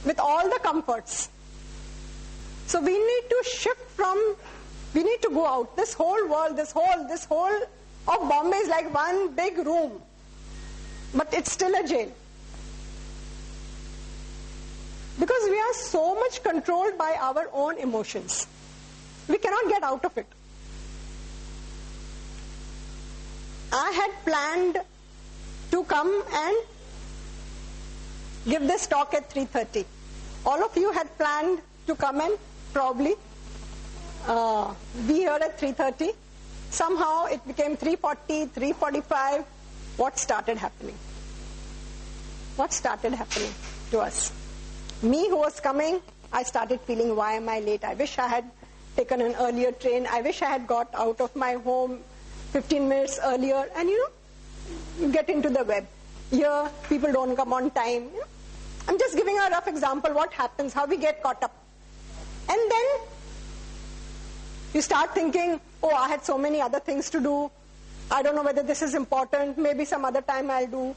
with all the comforts. So we need to shift we need to go out. This whole world, this whole of Bombay is like one big room, but it's still a jail. Because we are so much controlled by our own emotions. We cannot get out of it. I had planned to come and give this talk at 3:30. All of you had planned to come and probably be here at 3:30. Somehow it became 3:40, 3:45. What started happening? What started happening to us? Me who was coming, I started feeling, why am I late? I wish I had taken an earlier train. I wish I had got out of my home 15 minutes earlier. And you get into the web. Here, people don't come on time. I'm just giving a rough example, what happens, how we get caught up. And then you start thinking, oh, I had so many other things to do. I don't know whether this is important. Maybe some other time I'll do.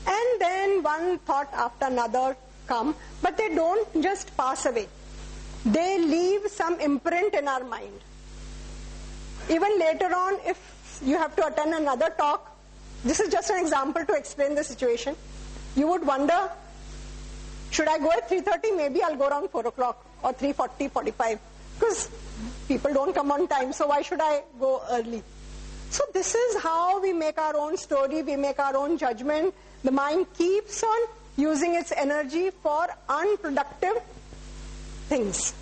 And then one thought after another come, but they don't just pass away. They leave some imprint in our mind. Even later on, if you have to attend another talk, this is just an example to explain the situation. You would wonder, should I go at 3:30? Maybe I'll go around 4 o'clock or 3:40, 45. Because people don't come on time, so why should I go early? So this is how we make our own story, we make our own judgment. The mind keeps on using its energy for unproductive things.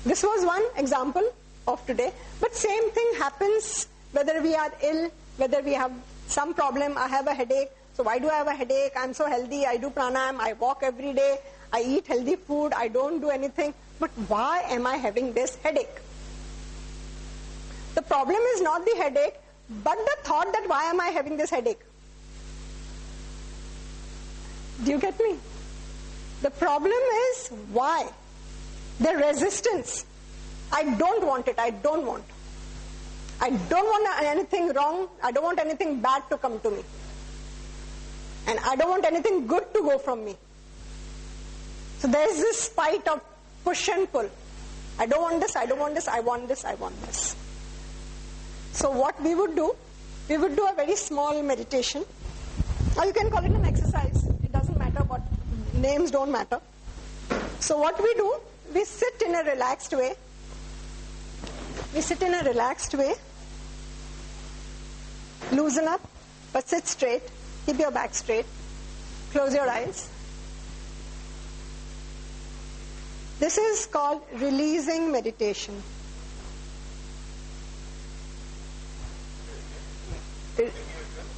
This was one example of today. But same thing happens whether we are ill, whether we have some problem. I have a headache. So why do I have a headache? I'm so healthy. I do pranayam. I walk every day. I eat healthy food. I don't do anything. But why am I having this headache? The problem is not the headache, but the thought that why am I having this headache? Do you get me? The problem is why? The resistance. I don't want it. I don't want. I don't want anything wrong. I don't want anything bad to come to me. And I don't want anything good to go from me. So there is this fight of push and pull. I don't want this, I don't want this, I want this, I want this. So what we would do a very small meditation. Or you can call it an exercise. It doesn't matter what, names don't matter. So what we do, we sit in a relaxed way. We sit in a relaxed way. Loosen up, but sit straight. Keep your back straight. Close your eyes. This is called releasing meditation.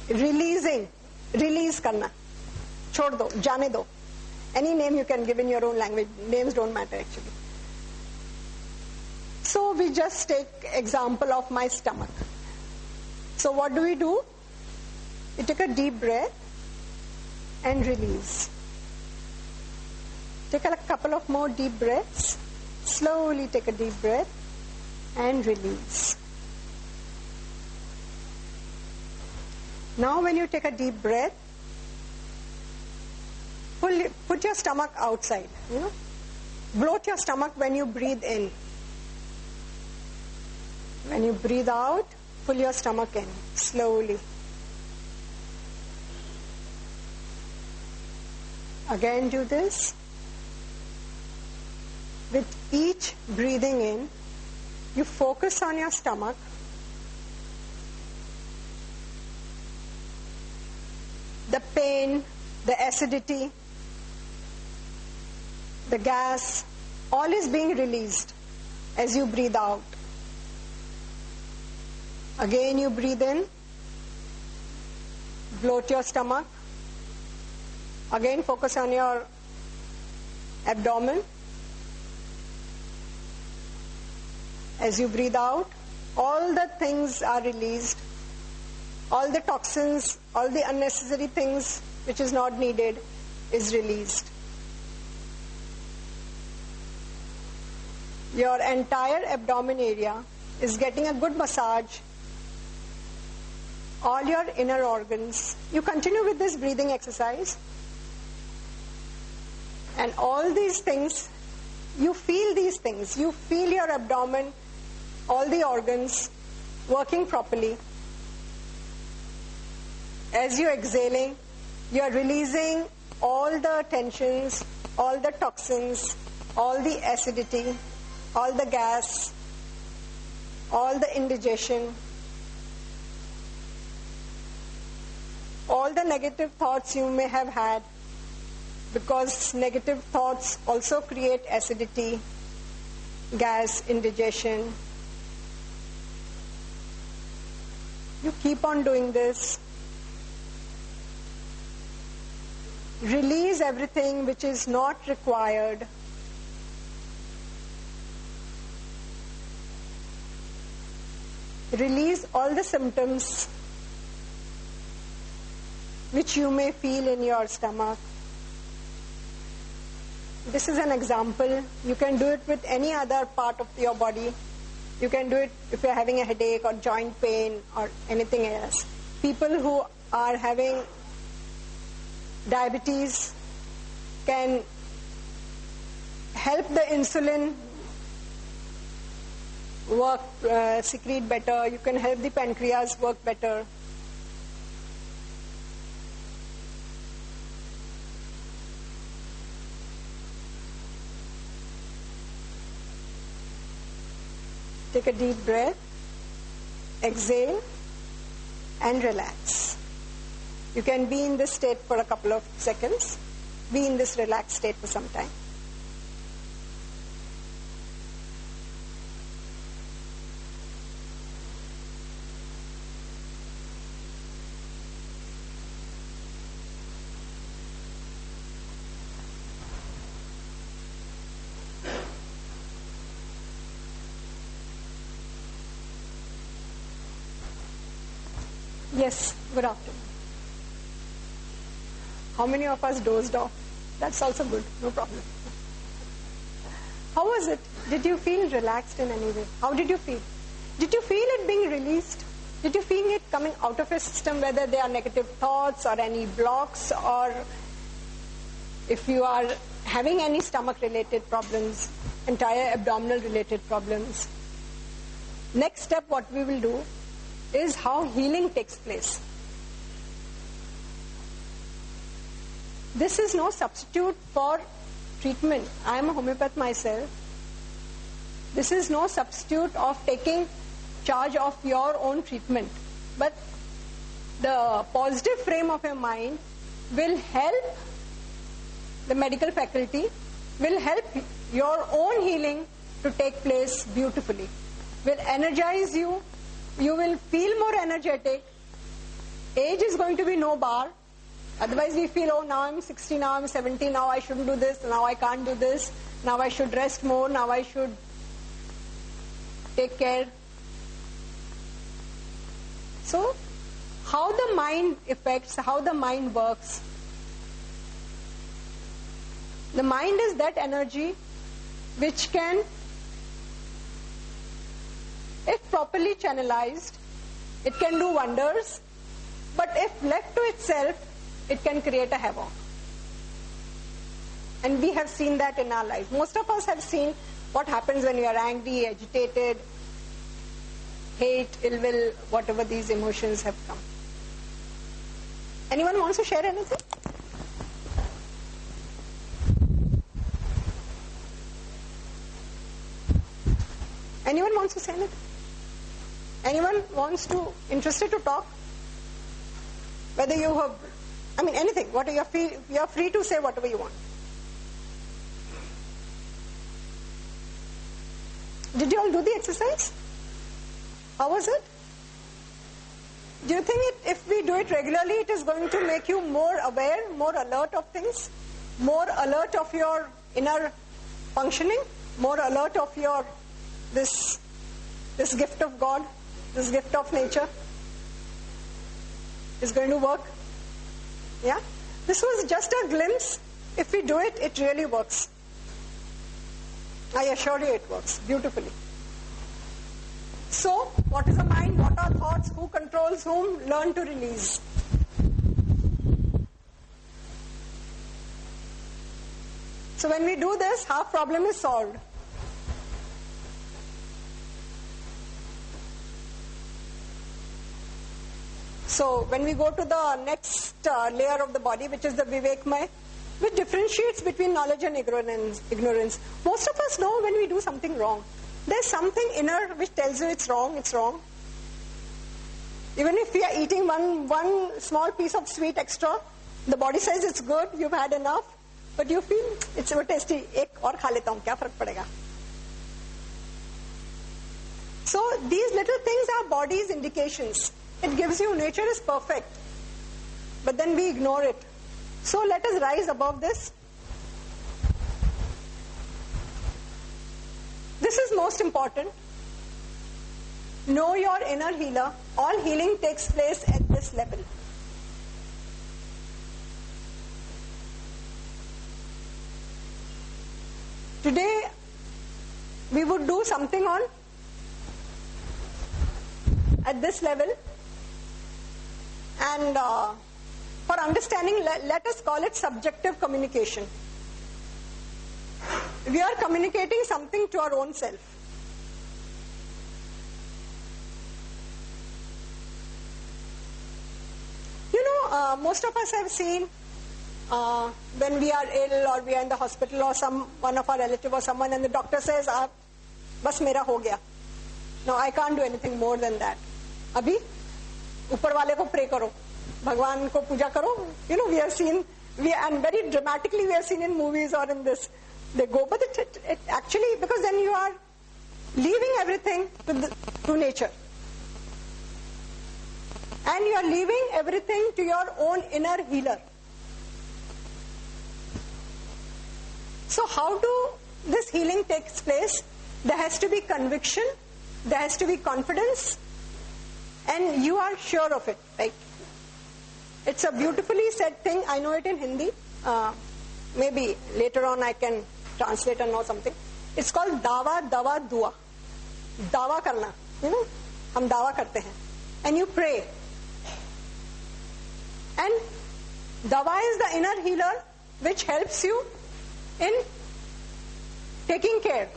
Releasing. Release karna. Chhod do, jaane do. Any name you can give in your own language. Names don't matter actually. So we just take example of my stomach. So what do? You take a deep breath and release. Take a couple of more deep breaths. Slowly take a deep breath and release. Now when you take a deep breath, put your stomach outside. Bloat your stomach when you breathe in. When you breathe out, pull your stomach in slowly. Again do this. With each breathing in, you focus on your stomach. The pain, the acidity, the gas, all is being released as you breathe out. Again you breathe in, bloat your stomach. Again focus on your abdomen. As you breathe out, all the things are released. All the toxins, all the unnecessary things which is not needed is released. Your entire abdomen area is getting a good massage. All your inner organs. You continue with this breathing exercise. And all these things, you feel these things. You feel your abdomen, all the organs working properly. As you're exhaling, you're releasing all the tensions, all the toxins, all the acidity, all the gas, all the indigestion, all the negative thoughts you may have had, because negative thoughts also create acidity, gas, indigestion. You keep on doing this. Release everything which is not required. Release all the symptoms which you may feel in your stomach. This is an example. You can do it with any other part of your body. You can do it if you're having a headache or joint pain or anything else. People who are having diabetes can help the insulin work, secrete better. You can help the pancreas work better. Take a deep breath, exhale, and relax. You can be in this state for a couple of seconds. Be in this relaxed state for some time. Yes, good afternoon. How many of us dozed off? That's also good, no problem. How was it? Did you feel relaxed in any way? How did you feel? Did you feel it being released? Did you feel it coming out of your system, whether there are negative thoughts or any blocks, or if you are having any stomach-related problems, entire abdominal-related problems? Next step, what we will do is how healing takes place. This is no substitute for treatment. I am a homeopath myself. This is no substitute of taking charge of your own treatment. But the positive frame of your mind will help the medical faculty, will help your own healing to take place beautifully. Will energize you. You will feel more energetic. Age is going to be no bar. Otherwise we feel, oh, now I'm 60, now I'm 70, now I shouldn't do this, now I can't do this, now I should rest more, now I should take care. So, how the mind affects, how the mind works. The mind is that energy which can, if properly channelized, it can do wonders, but if left to itself, it can create a havoc. And we have seen that in our life. Most of us have seen what happens when you are angry, agitated, hate, ill will, whatever these emotions have come. Anyone wants to share anything? Anyone wants to say anything? Anyone wants to, interested to talk? Whether you have, I mean anything, what you are free to say whatever you want. Did you all do the exercise? How was it? Do you think if we do it regularly, it is going to make you more aware, more alert of things, more alert of your inner functioning, more alert of your this gift of God, this gift of nature is going to work? Yeah? This was just a glimpse. If we do it, it really works. I assure you it works beautifully. So, what is the mind? What are thoughts? Who controls whom? Learn to release. So when we do this, half problem is solved. So when we go to the next layer of the body, which is the Vivekmaya, which differentiates between knowledge and ignorance. Most of us know when we do something wrong. There's something inner which tells you it's wrong, it's wrong. Even if we are eating one small piece of sweet extra, the body says it's good, you've had enough, but you feel it's so tasty, ek aur kha leta hu, kya farak padega? So these little things are body's indications. It gives you nature is perfect, but then we ignore it. So let us rise above this. This is most important. Know your inner healer. All healing takes place at this level. Today, we would do something on at this level, and for understanding, let us call it subjective communication. We are communicating something to our own self. You know, most of us have seen when we are ill or we are in the hospital or one of our relative or someone, and the doctor says, "Bas mera ho gaya." No, I can't do anything more than that. Abhi, upar wale ko pray karo, Bhagwan ko puja karo. You know, we have seen, and very dramatically we have seen in movies or in this, they go, but it actually, because then you are leaving everything to nature. And you are leaving everything to your own inner healer. So how do this healing takes place? There has to be conviction, there has to be confidence, and you are sure of it. Right? It's a beautifully said thing. I know it in Hindi. Maybe later on I can translate and know something. It's called dawa, dawa, dua. Dawa karna. You know, hum dawa karte hain. And you pray. And dawa is the inner healer which helps you in taking care.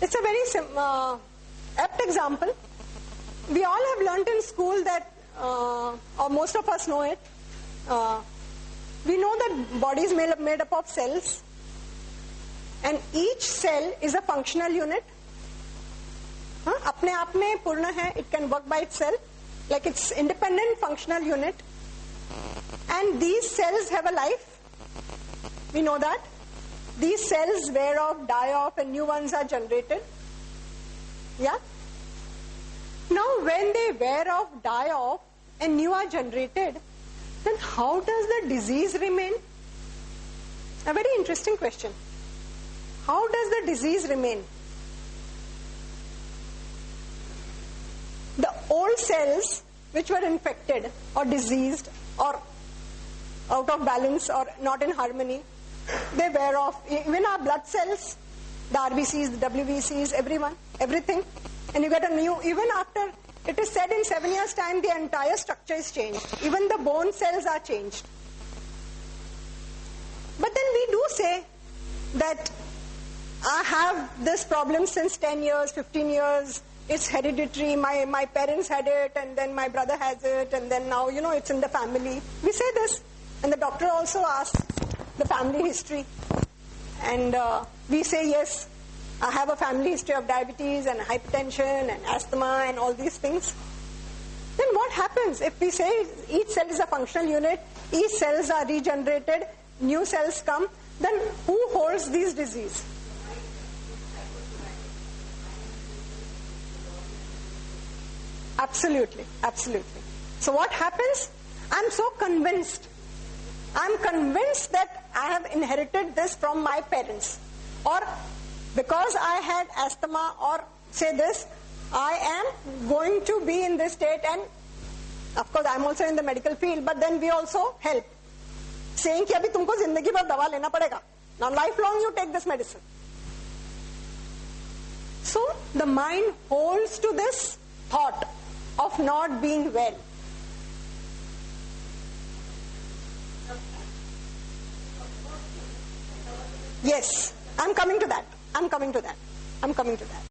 It's a very apt example. We all have learnt in school that, or most of us know it, we know that body is made up of cells, and each cell is a functional unit. Apne aap mein purna hai, it can work by itself, like it's independent functional unit. And these cells have a life. We know that. These cells wear off, die off, and new ones are generated. Yeah? Now when they wear off, die off, and new are generated, then how does the disease remain? A very interesting question. How does the disease remain? The old cells which were infected or diseased or out of balance or not in harmony, they wear off. Even our blood cells, the RBCs, the WBCs, everything. And you get a new, even after, it is said in 7 years' time, the entire structure is changed. Even the bone cells are changed. But then we do say that I have this problem since 10 years, 15 years, it's hereditary, my parents had it, and then my brother has it, and then now, you know, it's in the family. We say this, and the doctor also asks the family history. And we say, yes, I have a family history of diabetes and hypertension and asthma and all these things. Then what happens if we say each cell is a functional unit, each cells are regenerated, new cells come, then who holds these diseases? Absolutely, absolutely. So what happens? I'm so convinced. I'm convinced that I have inherited this from my parents. Or because I had asthma, or say this, I am going to be in this state, and of course I'm also in the medical field, but then we also help. Saying कि अभी तुमको जिंदगी भर दवा लेना पड़ेगा. Now lifelong you take this medicine. So the mind holds to this thought of not being well. Yes, I'm coming to that. I'm coming to that. I'm coming to that.